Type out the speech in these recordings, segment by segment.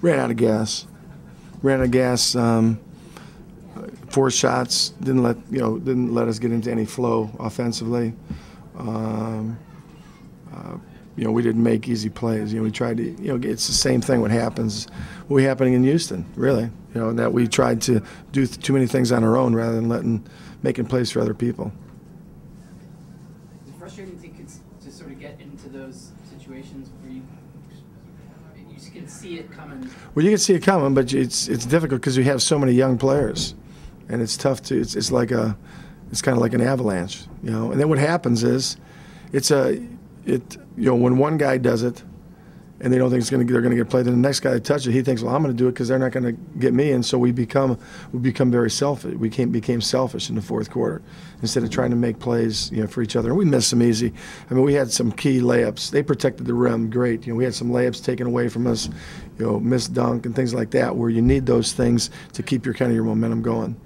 ran out of gas. Ran out of gas. 4 shots. Didn't let us get into any flow offensively. We didn't make easy plays. We tried to. It's the same thing. What happening in Houston, really. That we tried to do too many things on our own rather than making plays for other people. Is it frustrating to sort of get into those situations where you can see it coming? Well, you can see it coming, but it's difficult because we have so many young players, and it's tough to. It's kind of like an avalanche, And then what happens is, when one guy does it, and they don't think they're going to get played, then the next guy that touches it, he thinks, well, I'm going to do it because they're not going to get me, and so we become very selfish. We became selfish in the fourth quarter instead of trying to make plays, for each other. And we missed some easy. I mean, we had some key layups. They protected the rim great. We had some layups taken away from us, missed dunk and things like that, where you need those things to keep your momentum going.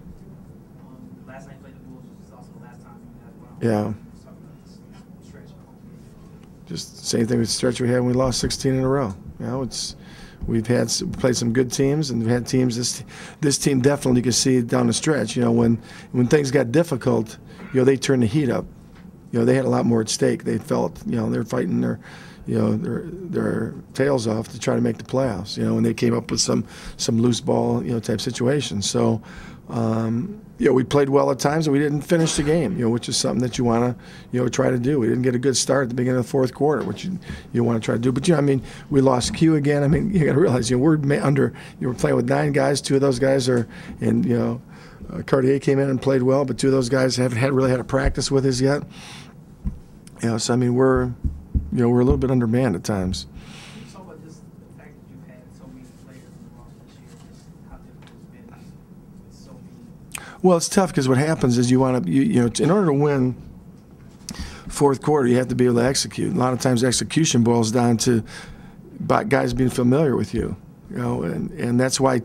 Last night played the Bulls, which is also the last time we had Yeah. Just same thing with the stretch we had when we lost 16 in a row. We've played some good teams, and we've had teams. This team definitely, you can see down the stretch. When things got difficult, they turned the heat up. They had a lot more at stake. They felt, they're fighting their tails off to try to make the playoffs. And they came up with some loose ball, type situations. So. We played well at times, and we didn't finish the game, which is something that you want to, try to do. We didn't get a good start at the beginning of the fourth quarter, which you want to try to do. But, we lost Q again. I mean, you got to realize, we're playing with 9 guys. 2 of those guys are, Cartier came in and played well, but 2 of those guys haven't really had a practice with us yet. So, I mean, we're a little bit undermanned at times. Well, it's tough because what happens is you want to, in order to win fourth quarter, you have to be able to execute. A lot of times execution boils down to guys being familiar with you, and that's why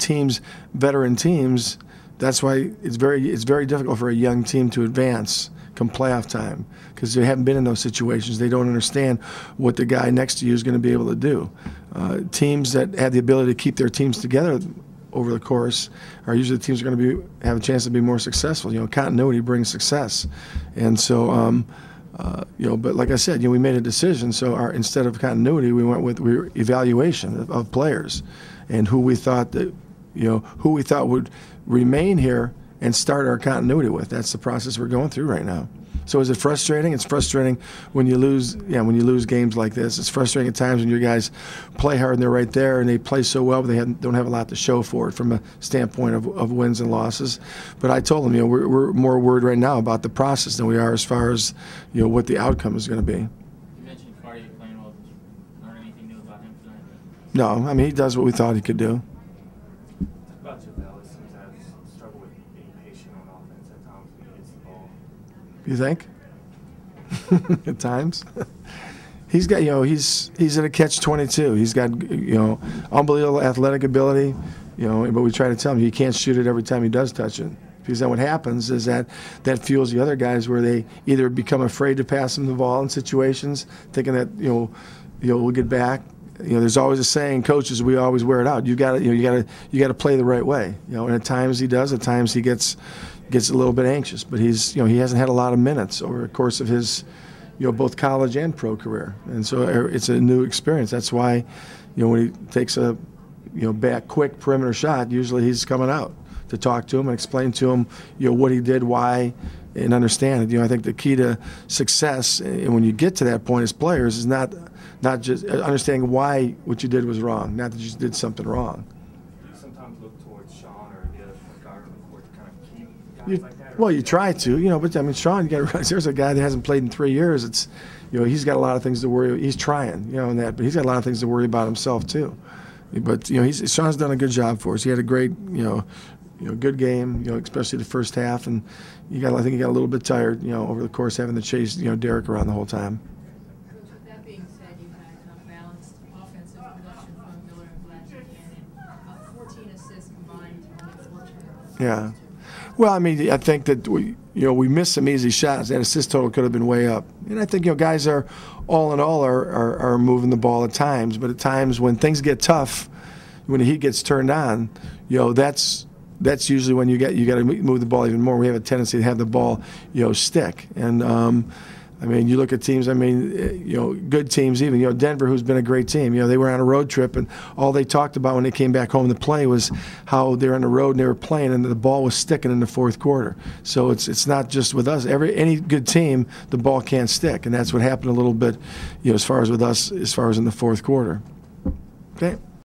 veteran teams, that's why it's very difficult for a young team to advance come playoff time because they haven't been in those situations. They don't understand what the guy next to you is going to be able to do. Teams that have the ability to keep their teams together over the course are usually the teams are going to have a chance to be more successful. Continuity brings success, and so but like I said, we made a decision. So instead of continuity, we went with evaluation of players and who we thought would remain here and start our continuity with. That's the process we're going through right now. So is it frustrating? It's frustrating when you lose. Yeah, when you lose games like this, it's frustrating at times when your guys play hard and they're right there and they play so well, but they don't have a lot to show for it from a standpoint of wins and losses. But I told them, we're more worried right now about the process than we are as far as what the outcome is going to be. You mentioned Cartier playing well. Did you learn anything new about him tonight? No, I mean he does what we thought he could do. About Javale, seems to have struggled with being patient on offense at times when he gets the ball. You think? At times, he's got he's at a catch-22. He's got unbelievable athletic ability, but we try to tell him he can't shoot it every time he does touch it. Because then what happens is that fuels the other guys where they either become afraid to pass him the ball in situations, thinking that we'll get back. There's always a saying, coaches, we always wear it out. You got to play the right way. And at times he does. At times he gets a little bit anxious, but he hasn't had a lot of minutes over the course of his both college and pro career, and so it's a new experience. That's why when he takes a back quick perimeter shot, usually he's coming out to talk to him and explain to him what he did, why, and understand it. I think the key to success, and when you get to that point as players, is not just understanding why what you did was wrong, not that you just did something wrong. Do you sometimes look towards Sean or the other point guard on the court to kind of keep guys like that? Well, you try to, but I mean, Sean, you got to realize there's a guy that hasn't played in 3 years. It's, he's got a lot of things to worry. He's trying, in that, but he's got a lot of things to worry about himself too. But Sean's done a good job for us. He had a great, good game, especially the first half, and I think he got a little bit tired, over the course having to chase, Derek around the whole time. Coach, with that being said, you had balanced offensive production from Miller and Blatcher and 14 assists combined, only 4 turnovers. Yeah. Well, I mean, I think that we missed some easy shots. That assist total could have been way up. And I think guys all in all are moving the ball at times. But at times when things get tough, when the heat gets turned on, that's usually when you got to move the ball even more. We have a tendency to have the ball, stick. And I mean, you look at teams. I mean, good teams even. Denver, who's been a great team. They were on a road trip, and all they talked about when they came back home to play was how they're on the road and they were playing, and the ball was sticking in the fourth quarter. So it's not just with us. Any good team, the ball can't stick, and that's what happened a little bit, as far as with us, as far as in the fourth quarter. Okay.